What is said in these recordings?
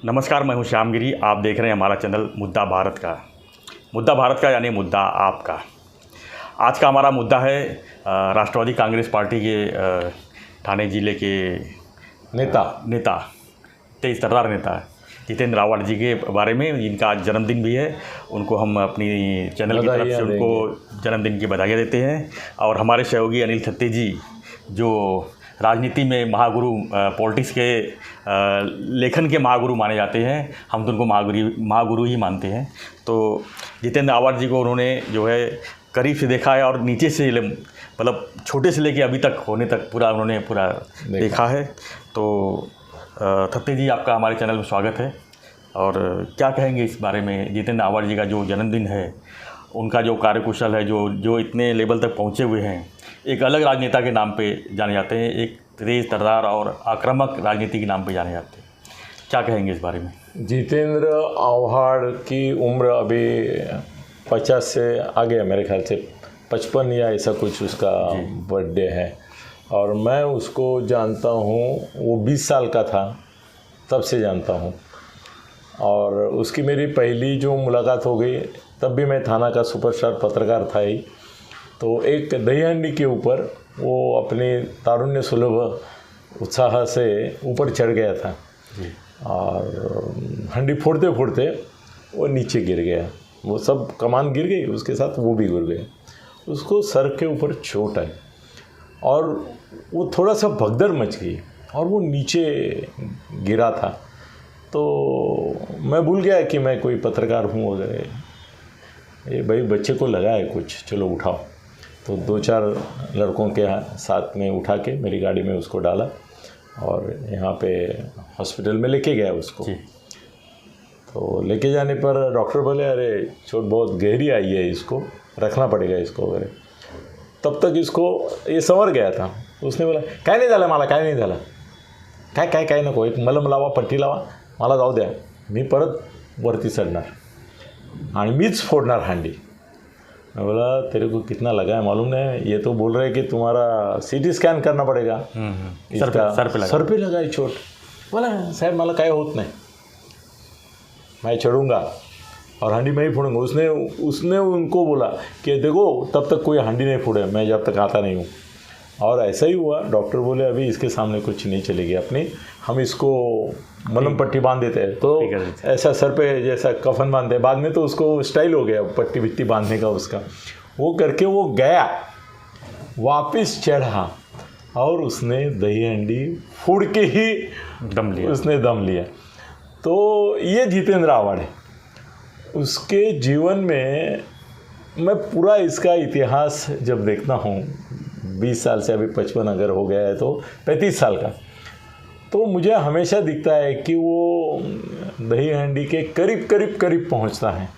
नमस्कार, मैं हूं श्यामगिरी। आप देख रहे हैं हमारा चैनल मुद्दा भारत का यानी मुद्दा आपका। आज का हमारा मुद्दा है राष्ट्रवादी कांग्रेस पार्टी के ठाणे जिले के नेता तेज तर्रार नेता जितेंद्र आव्हाड जी के बारे में, जिनका आज जन्मदिन भी है। उनको हम अपनी चैनल की तरफ से उनको जन्मदिन की बधाइयाँ देते हैं। और हमारे सहयोगी अनिल थत्ते जी, जो राजनीति में महागुरु, पॉलिटिक्स के लेखन के महागुरु माने जाते हैं, हम तो उनको महागुरु ही मानते हैं। तो जितेंद्र आव्हाड जी को उन्होंने जो है करीब से देखा है और नीचे से, मतलब छोटे से लेके अभी तक होने तक उन्होंने पूरा देखा है। तो थत्ते जी, आपका हमारे चैनल में स्वागत है। और क्या कहेंगे इस बारे में? जितेंद्र आव्हाड जी का जो जन्मदिन है, उनका जो कार्यकुशल है, जो इतने लेवल तक पहुँचे हुए हैं, एक अलग राजनेता के नाम पे जाने जाते हैं, एक तेज तर्रार और आक्रामक राजनीति के नाम पे जाने जाते हैं। क्या कहेंगे इस बारे में? जितेंद्र आव्हाड की उम्र अभी 50 से आगे है, मेरे ख्याल से 55 या ऐसा कुछ उसका बर्थडे है। और मैं उसको जानता हूँ, वो 20 साल का था तब से जानता हूँ। और उसकी मेरी पहली जो मुलाकात हो गई, तब भी मैं थाना का सुपरस्टार पत्रकार था ही। तो एक दही हांडी के ऊपर वो अपने तारुण्य सुलभ उत्साह से ऊपर चढ़ गया था और हांडी फोड़ते फोड़ते वो नीचे गिर गया। वो सब कमान गिर गई, उसके साथ वो भी गिर गए। उसको सर के ऊपर चोट आई और वो थोड़ा सा भगदड़ मच गई और वो नीचे गिरा था। तो मैं भूल गया कि मैं कोई पत्रकार हूँ वगैरह। ये भाई बच्चे को लगा है कुछ, चलो उठाओ। तो 2-4 लड़कों के साथ में उठा के मेरी गाड़ी में उसको डाला और यहाँ पे हॉस्पिटल में लेके गया उसको। तो लेके जाने पर डॉक्टर बोले, अरे चोट बहुत गहरी आई है, इसको रखना पड़ेगा इसको वगैरह। तब तक इसको ये संवर गया था। उसने बोला, काय नाही झालं मला, काय नाही झालं, काय नको, एक मलम लावा, पट्टी लावा, मला जाऊ द्या, मी परत वरती चढणार आणि मीच फोडणार हांडी। मैं बोला, तेरे को कितना लगा है मालूम नहीं? ये तो बोल रहे हैं कि तुम्हारा सीटी स्कैन करना पड़ेगा। सर पे लगा है चोट। बोला, साहब मला काय होत नहीं, मैं चढ़ूँगा और हांडी मैं ही फोड़ूंगा। उसने उनको बोला कि देखो, तब तक कोई हांडी नहीं फोड़े मैं जब तक आता नहीं हूँ। और ऐसा ही हुआ। डॉक्टर बोले, अभी इसके सामने कुछ नहीं चलेगी अपनी, हम इसको मलम पट्टी बांध देते हैं। तो ऐसा सर पे जैसा कफन बांधते हैं, बाद में तो उसको स्टाइल हो गया पट्टी बिट्टी बांधने का उसका। वो करके वो गया, वापस चढ़ा और उसने दही हांडी फोड़ के ही उसने दम लिया। तो ये जितेंद्र आव्हाड है। उसके जीवन में मैं पूरा इसका इतिहास जब देखता हूँ, 20 साल से अभी 55 अगर हो गया है तो 35 साल का, तो मुझे हमेशा दिखता है कि वो दही हांडी के करीब पहुंचता है,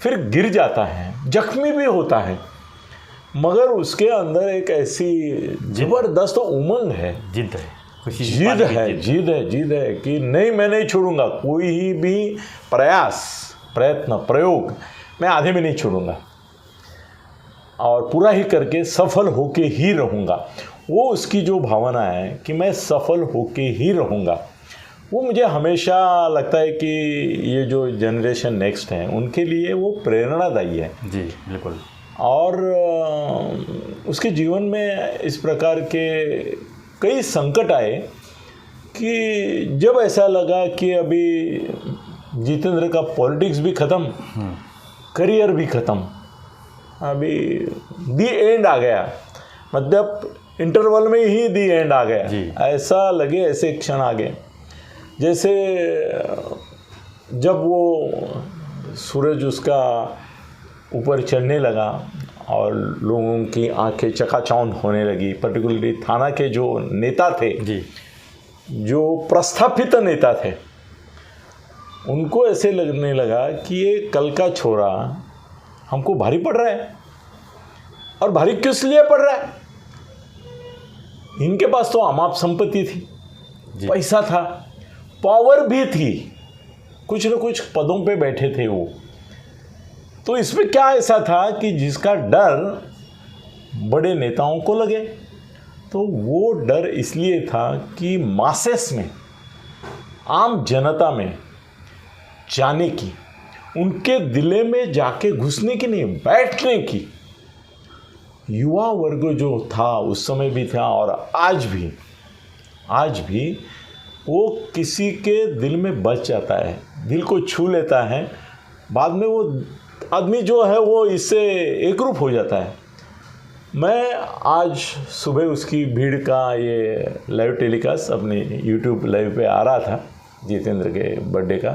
फिर गिर जाता है, जख्मी भी होता है, मगर उसके अंदर एक ऐसी ज़बरदस्त उमंग है, जिद है कि नहीं, मैं नहीं छोड़ूंगा, कोई भी प्रयोग मैं आधे में नहीं छोड़ूंगा और पूरा ही करके सफल होके ही रहूँगा। वो उसकी जो भावना है कि मैं सफल होके ही रहूँगा, वो मुझे हमेशा लगता है कि ये जो जनरेशन नेक्स्ट है उनके लिए वो प्रेरणादायी है। जी बिल्कुल। और उसके जीवन में इस प्रकार के कई संकट आए कि जब ऐसा लगा कि अभी जितेंद्र का पॉलिटिक्स भी ख़त्म, करियर भी ख़त्म, अभी दी एंड आ गया, मतलब इंटरवल में ही दी एंड आ गया। ऐसा लगे, ऐसे क्षण आ गए जैसे जब वो सूरज उसका ऊपर चढ़ने लगा और लोगों की आंखें चकाचौंध होने लगी। पर्टिकुलरली थाना के जो नेता थे, जो प्रस्थापित नेता थे, उनको ऐसे लगने लगा कि ये कल का छोरा हमको भारी पड़ रहा है। और भारी किस लिए पड़ रहा है? इनके पास तो अमाप संपत्ति थी, पैसा था, पावर भी थी, कुछ न कुछ पदों पे बैठे थे वो। तो इसमें क्या ऐसा था कि जिसका डर बड़े नेताओं को लगे? तो वो डर इसलिए था कि मासेस में, आम जनता में जाने की, उनके दिले में जाके घुसने की नहीं, बैठने की। युवा वर्ग जो था उस समय भी था और आज भी वो किसी के दिल में बच जाता है, दिल को छू लेता है, बाद में वो आदमी जो है वो इससे एकरूप हो जाता है। मैं आज सुबह उसकी भीड़ का ये लाइव टेलीकास्ट अपने यूट्यूब लाइव पे आ रहा था, जितेंद्र के बर्थडे का,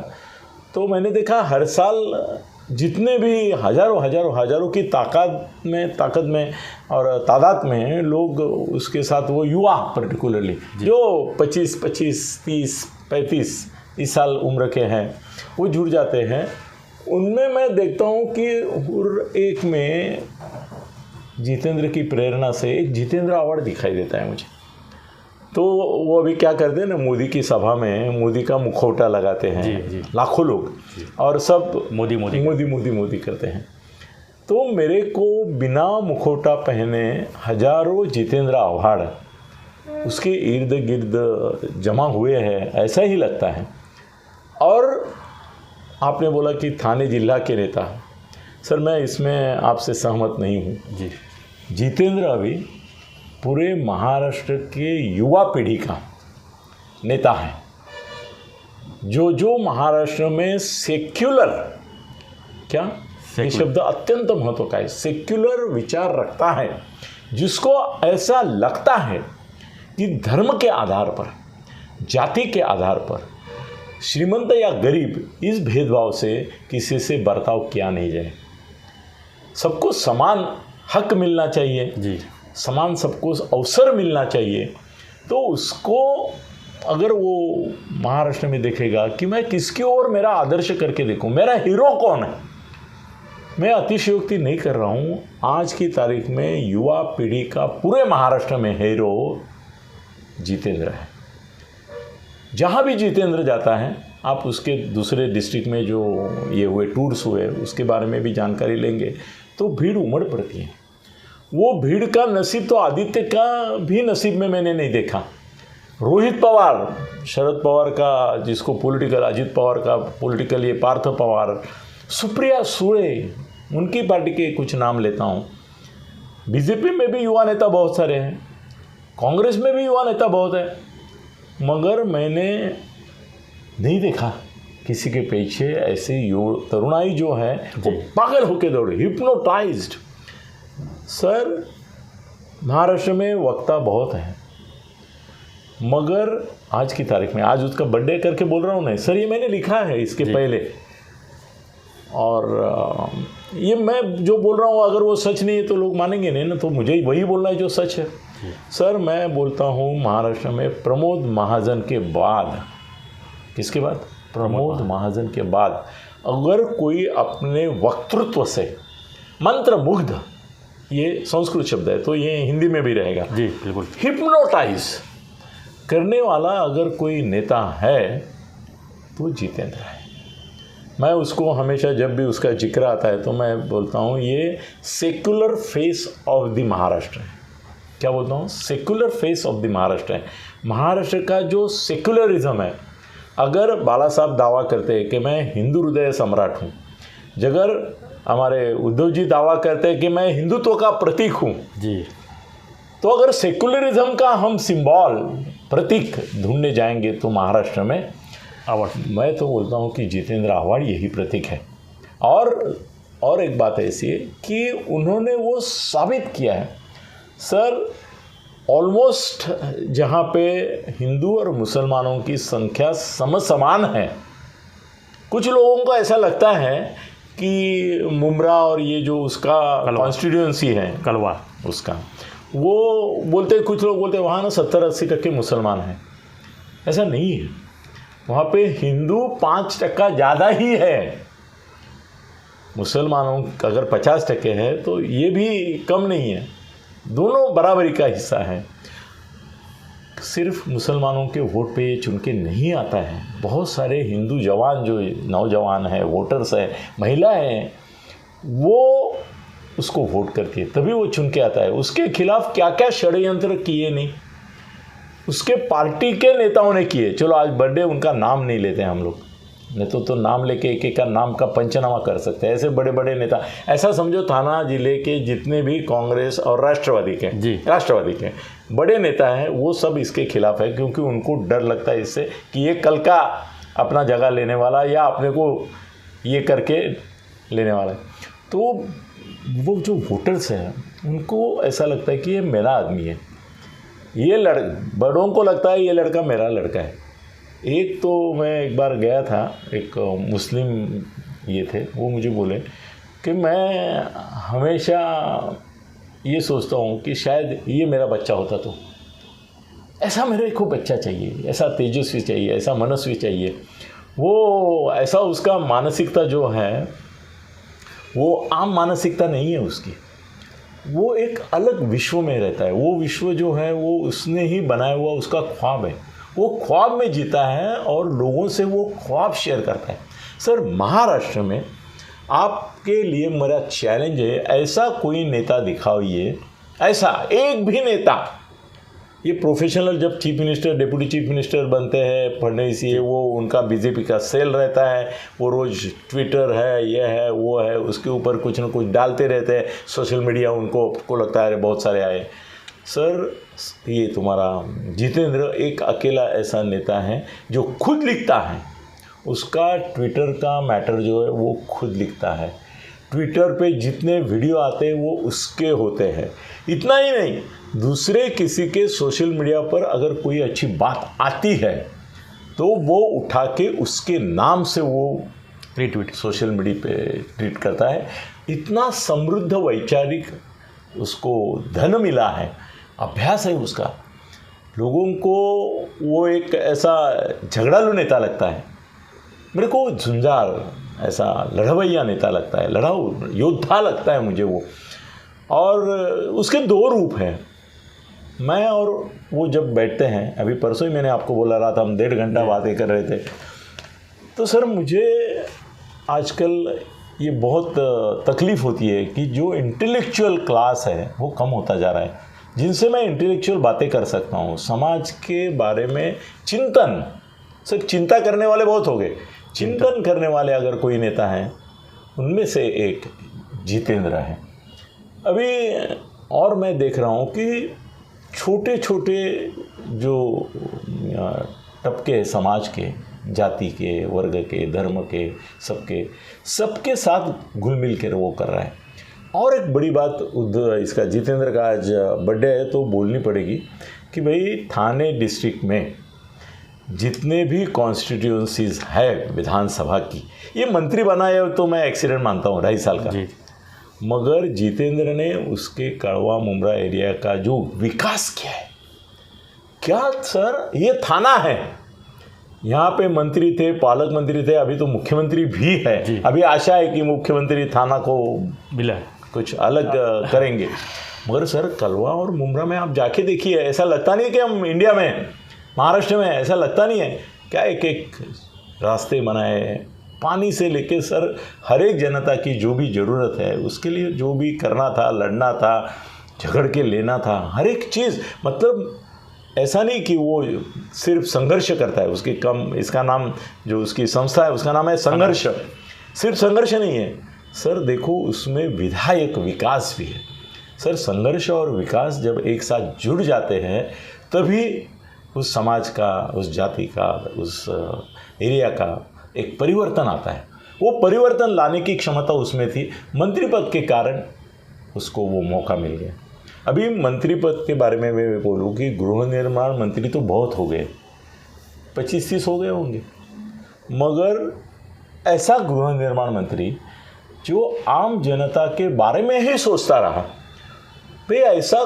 तो मैंने देखा हर साल जितने भी हजारों की ताकत में और तादाद में लोग उसके साथ, वो युवा पर्टिकुलरली जो 25, 30, 35 इस साल उम्र के हैं, वो जुड़ जाते हैं। उनमें मैं देखता हूँ कि हर एक में जितेंद्र की प्रेरणा से एक जितेंद्र अवार्ड दिखाई देता है मुझे। तो वो अभी क्या करते हैं ना, मोदी की सभा में मोदी का मुखौटा लगाते हैं, जी। लाखों लोग, और सब मोदी करते हैं। तो मेरे को बिना मुखौटा पहने हजारों जितेंद्र अवार्ड उसके इर्द गिर्द जमा हुए हैं, ऐसा ही लगता है। और आपने बोला कि थाने जिला के नेता, सर मैं इसमें आपसे सहमत नहीं हूँ जी। जितेंद्र अभी पूरे महाराष्ट्र के युवा पीढ़ी का नेता है, जो महाराष्ट्र में सेक्युलर, ये शब्द अत्यंत महत्व का है, सेक्युलर विचार रखता है, जिसको ऐसा लगता है कि धर्म के आधार पर, जाति के आधार पर, श्रीमंत या गरीब इस भेदभाव से किसी से बर्ताव किया नहीं जाए, सबको समान हक मिलना चाहिए जी, समान सबको अवसर मिलना चाहिए। तो उसको अगर वो महाराष्ट्र में देखेगा कि मैं किसकी ओर मेरा आदर्श करके देखूं, मेरा हीरो कौन है, मैं अतिशयोक्ति नहीं कर रहा हूं, आज की तारीख में युवा पीढ़ी का पूरे महाराष्ट्र में हीरो जितेंद्र है। जहां भी जितेंद्र जाता है, आप उसके दूसरे डिस्ट्रिक्ट में जो ये हुए टूर्स हुए उसके बारे में भी जानकारी लेंगे तो भीड़ उमड़ पड़ती है। वो भीड़ का नसीब तो आदित्य का भी नसीब में मैंने नहीं देखा। रोहित पवार, शरद पवार का, जिसको पॉलिटिकल, अजित पवार का पॉलिटिकल, ये पार्थ पवार, सुप्रिया सुळे, उनकी पार्टी के कुछ नाम लेता हूँ। बीजेपी में भी युवा नेता बहुत सारे हैं, कांग्रेस में भी युवा नेता बहुत है, मगर मैंने नहीं देखा किसी के पीछे ऐसे तरुणाई जो है वो पागल होके दौड़े, हिप्नोटाइज्ड। सर महाराष्ट्र में वक्ता बहुत हैं, मगर आज की तारीख में, आज उसका बर्थडे करके बोल रहा हूँ नहीं सर, ये मैंने लिखा है इसके पहले, और ये मैं जो बोल रहा हूँ अगर वो सच नहीं है तो लोग मानेंगे नहीं ना, तो मुझे वही बोलना है जो सच है। सर मैं बोलता हूँ महाराष्ट्र में प्रमोद महाजन के बाद, किसके बाद, प्रमोद महाजन के बाद अगर कोई अपने वक्तृत्व से मंत्रमुग्ध, ये संस्कृत शब्द है तो ये हिंदी में भी रहेगा जी, बिल्कुल, हिप्नोटाइज करने वाला अगर कोई नेता है तो जितेंद्र है। मैं उसको हमेशा जब भी उसका जिक्र आता है तो मैं बोलता हूँ ये secular face of the Maharashtra है। क्या बोलता हूँ, secular face of the Maharashtra है। महाराष्ट्र का जो सेक्युलरिज्म है, अगर बाला साहब दावा करते हैं कि मैं हिंदू हृदय सम्राट हूँ, अगर हमारे उद्धव जी दावा करते हैं कि मैं हिंदुत्व का प्रतीक हूँ जी, तो अगर सेक्युलरिज्म का हम सिंबल, प्रतीक ढूंढने जाएंगे तो महाराष्ट्र में अवार्ड, मैं तो बोलता हूँ कि जितेंद्र अवार्ड यही प्रतीक है। और एक बात ऐसी है कि उन्होंने वो साबित किया है। सर ऑलमोस्ट जहाँ पे हिंदू और मुसलमानों की संख्या समान है, कुछ लोगों को ऐसा लगता है कि मुमरा और ये जो उसका कॉन्स्टिट्यूएंसी है कलवा, उसका, वो बोलते, कुछ लोग बोलते वहाँ ना 70-80% मुसलमान हैं। ऐसा नहीं है, वहाँ पे हिंदू 5% ज़्यादा ही है। मुसलमानों अगर 50% है तो ये भी कम नहीं है, दोनों बराबरी का हिस्सा है। सिर्फ मुसलमानों के वोट पे ये चुन के नहीं आता है, बहुत सारे हिंदू जवान जो नौजवान हैं, वोटर्स हैं, महिलाएं हैं, वो उसको वोट करके तभी वो चुन के आता है। उसके खिलाफ क्या क्या षड्यंत्र किए नहीं, उसके पार्टी के नेताओं ने किए। चलो आज बर्थडे उनका नाम नहीं लेते हैं हम लोग, नहीं तो नाम लेके एक एक का नाम का पंचनामा कर सकते हैं। ऐसे बड़े बड़े नेता, ऐसा समझो थाना जिले के जितने भी कांग्रेस और राष्ट्रवादी के बड़े नेता हैं वो सब इसके खिलाफ है, क्योंकि उनको डर लगता है इससे कि ये कल का अपना जगह लेने वाला या अपने को ये करके लेने वाला है। तो वो जो वोटर्स हैं उनको ऐसा लगता है कि ये मेरा आदमी है, ये बड़ों को लगता है ये लड़का मेरा लड़का है। एक तो मैं एक बार गया था, एक मुस्लिम ये थे, वो मुझे बोले कि मैं हमेशा ये सोचता हूँ कि शायद ये मेरा बच्चा होता तो ऐसा मेरे को बच्चा चाहिए, ऐसा तेजस्वी चाहिए, ऐसा मनस्वी चाहिए। वो ऐसा उसका मानसिकता जो है वो आम मानसिकता नहीं है उसकी, वो एक अलग विश्व में रहता है। वो विश्व जो है वो उसने ही बनाया हुआ उसका ख्वाब है, वो ख्वाब में जीता है और लोगों से वो ख्वाब शेयर करता है। सर महाराष्ट्र में आपके लिए मेरा चैलेंज है, ऐसा कोई नेता दिखाइए, ऐसा एक भी नेता। ये प्रोफेशनल जब chief minister deputy chief minister बनते हैं फडणवीस, ये वो उनका बीजेपी का सेल रहता है, वो रोज़ ट्विटर है, ये है वो है, उसके ऊपर कुछ ना कुछ डालते रहते हैं, सोशल मीडिया उनको लगता है बहुत सारे आए। सर ये तुम्हारा जितेंद्र एक अकेला ऐसा नेता है जो खुद लिखता है, उसका ट्विटर का मैटर जो है वो खुद लिखता है, ट्विटर पे जितने वीडियो आते हैं वो उसके होते हैं। इतना ही नहीं, दूसरे किसी के सोशल मीडिया पर अगर कोई अच्छी बात आती है तो वो उठा के उसके नाम से वो रीट्वीट सोशल मीडिया पे ट्वीट करता है। इतना समृद्ध वैचारिक उसको धन मिला है, अभ्यास है उसका। लोगों को वो एक ऐसा झगड़ालू नेता लगता है, मेरे को झुंझार ऐसा लड़वैया नेता लगता है, लड़ाऊ योद्धा लगता है मुझे वो। और उसके दो रूप हैं। मैं और वो जब बैठते हैं, अभी परसों ही मैंने आपको बोला रहा था, हम 1.5 घंटा बातें कर रहे थे, तो सर मुझे आजकल ये बहुत तकलीफ़ होती है कि जो इंटेलेक्चुअल क्लास है वो कम होता जा रहा है, जिनसे मैं इंटेलेक्चुअल बातें कर सकता हूँ, समाज के बारे में चिंतन। सर चिंता करने वाले बहुत हो गए, चिंतन करने वाले अगर कोई नेता हैं उनमें से एक जितेंद्र है। अभी और मैं देख रहा हूँ कि छोटे छोटे जो तबके समाज के, जाति के, वर्ग के, धर्म के, सबके साथ घुल मिल कर वो कर रहा है। और एक बड़ी बात इसका जितेंद्र का आज बर्थडे है तो बोलनी पड़ेगी कि भाई थाने डिस्ट्रिक्ट में जितने भी कॉन्स्टिट्यूंसीज है विधानसभा की, ये मंत्री बना है तो मैं एक्सीडेंट मानता हूँ 2.5 साल का, मगर जितेंद्र ने उसके कड़वा मुमरा एरिया का जो विकास किया है, क्या सर ये थाना है, यहाँ पे मंत्री थे, पालक मंत्री थे, अभी तो मुख्यमंत्री भी है। अभी आशा है कि मुख्यमंत्री थाना को मिला कुछ अलग करेंगे, मगर सर कलवा और मुमरा में आप जाके देखिए, ऐसा लगता नहीं कि हम इंडिया में, महाराष्ट्र में ऐसा लगता नहीं है क्या। एक एक रास्ते बनाए, पानी से लेके सर हर एक जनता की जो भी ज़रूरत है उसके लिए जो भी करना था, लड़ना था, झगड़ के लेना था, हर एक चीज़। मतलब ऐसा नहीं कि वो सिर्फ संघर्ष करता है, उसकी कम, इसका नाम जो उसकी संस्था है उसका नाम है संघर्ष। सिर्फ संघर्ष नहीं है सर, देखो उसमें विधायक विकास भी है। सर संघर्ष और विकास जब एक साथ जुड़ जाते हैं तभी उस समाज का, उस जाति का, उस एरिया का एक परिवर्तन आता है। वो परिवर्तन लाने की क्षमता उसमें थी, मंत्री पद के कारण उसको वो मौका मिल गया। अभी मंत्री पद के बारे में मैं बोलूँ कि गृह निर्माण मंत्री तो बहुत हो गए, 25-30 हो गए होंगे, मगर ऐसा गृह निर्माण मंत्री जो आम जनता के बारे में ही सोचता रहा, भाई ऐसा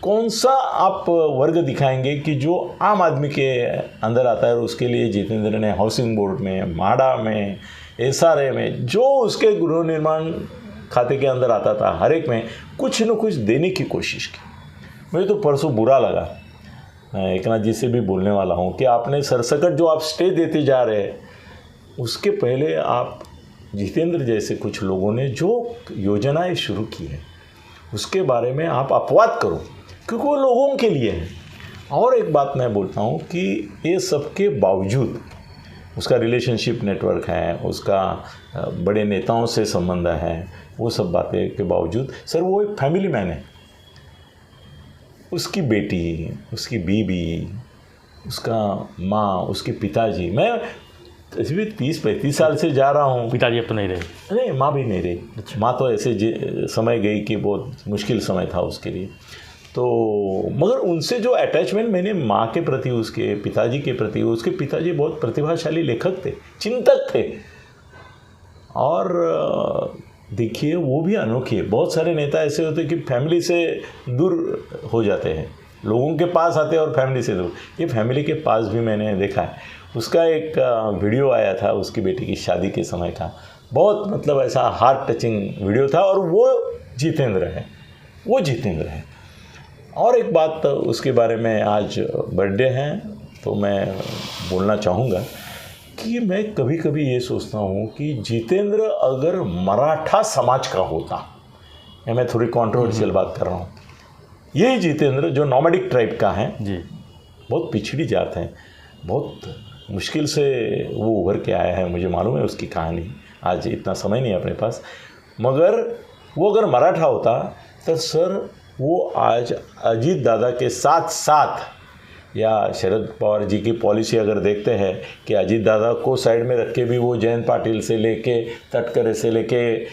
कौन सा आप वर्ग दिखाएंगे कि जो आम आदमी के अंदर आता है। और उसके लिए जितेंद्र ने हाउसिंग बोर्ड में, माडा में, SRA में, जो उसके गृह निर्माण खाते के अंदर आता था, हर एक में कुछ न कुछ देने की कोशिश की। मुझे तो परसों बुरा लगा, एक नाथ जी से भी बोलने वाला हूँ कि आपने सरसकट जो आप स्टे देते जा रहे हैं, उसके पहले आप जितेंद्र जैसे कुछ लोगों ने जो योजनाएं शुरू की हैं उसके बारे में आप अपवाद करो, क्योंकि वो लोगों के लिए है। और एक बात मैं बोलता हूँ कि ये सब के बावजूद उसका रिलेशनशिप नेटवर्क है, उसका बड़े नेताओं से संबंध है, वो सब बातें के बावजूद सर वो एक फैमिली मैन है। उसकी बेटी, उसकी बीबी, उसका माँ, उसके पिताजी, मैं भी 30-35 साल से जा रहा हूँ। पिताजी अब तो नहीं रहे? नहीं, माँ भी नहीं रही। अच्छा। माँ तो ऐसे समय गई कि बहुत मुश्किल समय था उसके लिए। तो मगर उनसे जो अटैचमेंट मैंने माँ के प्रति, उसके पिताजी के प्रति, उसके पिताजी बहुत प्रतिभाशाली लेखक थे, चिंतक थे। और देखिए वो भी अनोखी है। बहुत सारे नेता ऐसे होते हैं कि फैमिली से दूर हो जाते हैं, लोगों के पास आते हैं और फैमिली से दूर। ये फैमिली के पास भी मैंने देखा है। उसका एक वीडियो आया था उसकी बेटी की शादी के समय का, बहुत मतलब ऐसा हार्ट टचिंग वीडियो था। और वो जितेंद्र है, वो जितेंद्र है। और एक बात उसके बारे में, आज बर्थडे है तो मैं बोलना चाहूँगा कि मैं कभी कभी ये सोचता हूँ कि जितेंद्र अगर मराठा समाज का होता, या मैं थोड़ी कंट्रोवर्शियल बात कर रहा हूँ, यही जितेंद्र जो नॉमैडिक ट्राइब का है जी, बहुत पिछड़ी जात है, बहुत मुश्किल से वो उभर के आया है, मुझे मालूम है उसकी कहानी। आज इतना समय नहीं है अपने पास, मगर वो अगर मराठा होता तो सर वो आज अजीत दादा के साथ साथ, या शरद पवार जी की पॉलिसी अगर देखते हैं कि अजीत दादा को साइड में रख के भी वो जयंत पाटिल से लेके तटकरे से लेके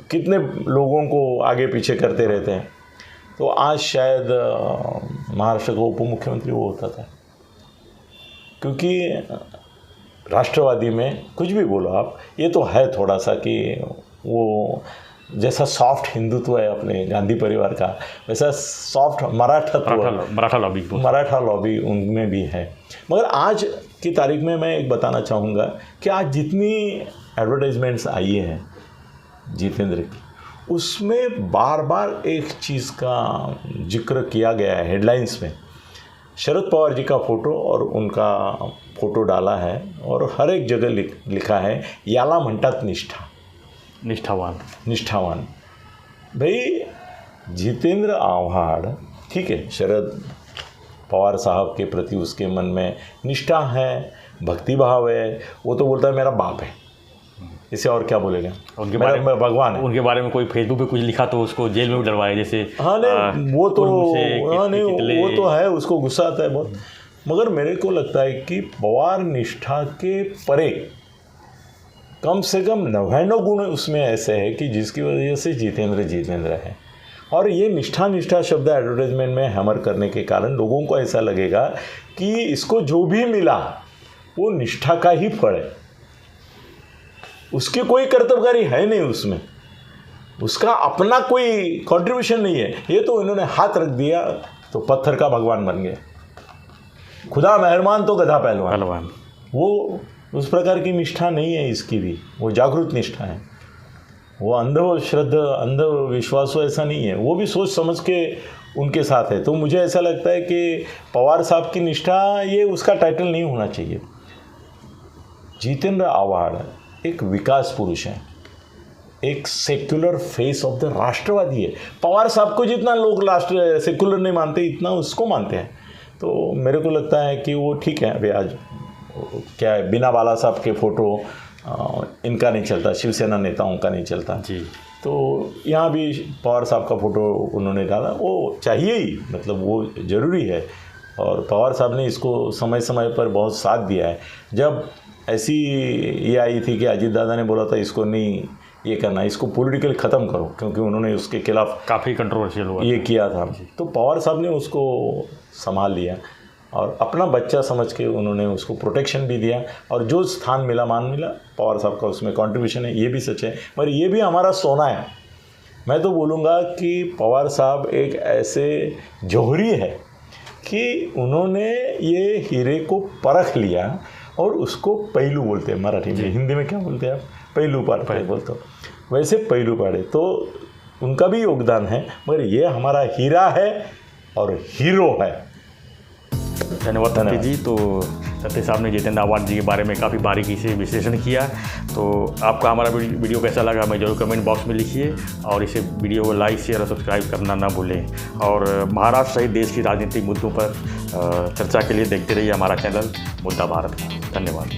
कितने लोगों को आगे पीछे करते रहते हैं, तो आज शायद महाराष्ट्र का उप मुख्यमंत्री वो होता था। क्योंकि राष्ट्रवादी में कुछ भी बोलो आप, ये तो है थोड़ा सा कि वो जैसा सॉफ्ट हिंदुत्व है अपने गांधी परिवार का, वैसा सॉफ्ट मराठा लॉबी उनमें भी है। मगर आज की तारीख में मैं एक बताना चाहूँगा कि आज जितनी एडवर्टाइजमेंट्स आई हैं जितेंद्र की, उसमें बार बार एक चीज़ का जिक्र किया गया है हेडलाइंस में, शरद पवार जी का फ़ोटो और उनका फ़ोटो डाला है और हर एक जगह लिखा है याला म्हणतात निष्ठावान। भाई जितेंद्र आव्हाड, ठीक है, शरद पवार साहब के प्रति उसके मन में निष्ठा है, भक्ति भाव है, वो तो बोलता है मेरा बाप है, इसे और क्या बोलेगा, उनके बारे में भगवान है। उनके बारे में कोई फेसबुक पे कुछ लिखा तो उसको जेल में भी डलवाए, जैसे हाँ नहीं वो तो वो तो है, उसको गुस्सा आता है बहुत। मगर मेरे को लगता है कि पवार निष्ठा के परे कम से कम 99 गुण उसमें ऐसे हैं कि जिसकी वजह से जितेंद्र है। और ये निष्ठा शब्द एडवर्टाइजमेंट में हैमर करने के कारण लोगों को ऐसा लगेगा कि इसको जो भी मिला वो निष्ठा का ही फल है, उसकी कोई कर्तव्यकारी है नहीं, उसमें उसका अपना कोई कंट्रीब्यूशन नहीं है। ये तो इन्होंने हाथ रख दिया तो पत्थर का भगवान बन गया, खुदा मेहरबान तो गधा पहलवान। वो उस प्रकार की निष्ठा नहीं है इसकी भी, वो जागरूक निष्ठा है। वो अंधविश्वास ऐसा नहीं है, वो भी सोच समझ के उनके साथ है। तो मुझे ऐसा लगता है कि पवार साहब की निष्ठा ये उसका टाइटल नहीं होना चाहिए। जितेंद्र आव्हाड एक विकास पुरुष है, एक सेक्युलर फेस ऑफ द राष्ट्रवादी है। पवार साहब को जितना लोग राष्ट्र सेक्युलर नहीं मानते, इतना उसको मानते हैं। तो मेरे को लगता है कि वो ठीक है। अभी आज क्या है, बिना बाला साहब के फ़ोटो इनका नहीं चलता, शिवसेना नेताओं का नहीं चलता जी, तो यहाँ भी पवार साहब का फ़ोटो उन्होंने डाला, वो चाहिए ही, मतलब वो ज़रूरी है। और पवार साहब ने इसको समय समय पर बहुत साथ दिया है। जब ऐसी ये आई थी कि अजीत दादा ने बोला था इसको नहीं ये करना, इसको पॉलिटिकली ख़त्म करो, क्योंकि उन्होंने उसके खिलाफ काफ़ी कंट्रोवर्शियल हुआ ये किया था, तो पवार साहब ने उसको संभाल लिया और अपना बच्चा समझ के उन्होंने उसको प्रोटेक्शन भी दिया। और जो स्थान मिला, मान मिला, पवार साहब का उसमें कंट्रीब्यूशन है, ये भी सच है। पर ये भी हमारा सोना है। मैं तो बोलूँगा कि पवार साहब एक ऐसे जौहरी है कि उन्होंने ये हीरे को परख लिया और उसको पहलू बोलते हैं मराठी में, हिंदी में क्या बोलते हैं आप, पहलू पाड़े बोलते हो, वैसे पहलू पाड़े। तो उनका भी योगदान है, मगर ये हमारा हीरा है और हीरो है। धन्यवाद सत्य जी। तो सत्य साहब ने जितेंद्र आव्हाड जी के बारे में काफ़ी बारीकी से विश्लेषण किया। तो आपका हमारा वीडियो कैसा लगा हमें जरूर कमेंट बॉक्स में लिखिए, और इसे वीडियो को लाइक शेयर और सब्सक्राइब करना ना भूलें। और महाराष्ट्र सहित देश की राजनीतिक मुद्दों पर चर्चा के लिए देखते रहिए हमारा चैनल मुद्दा भारत का। धन्यवाद।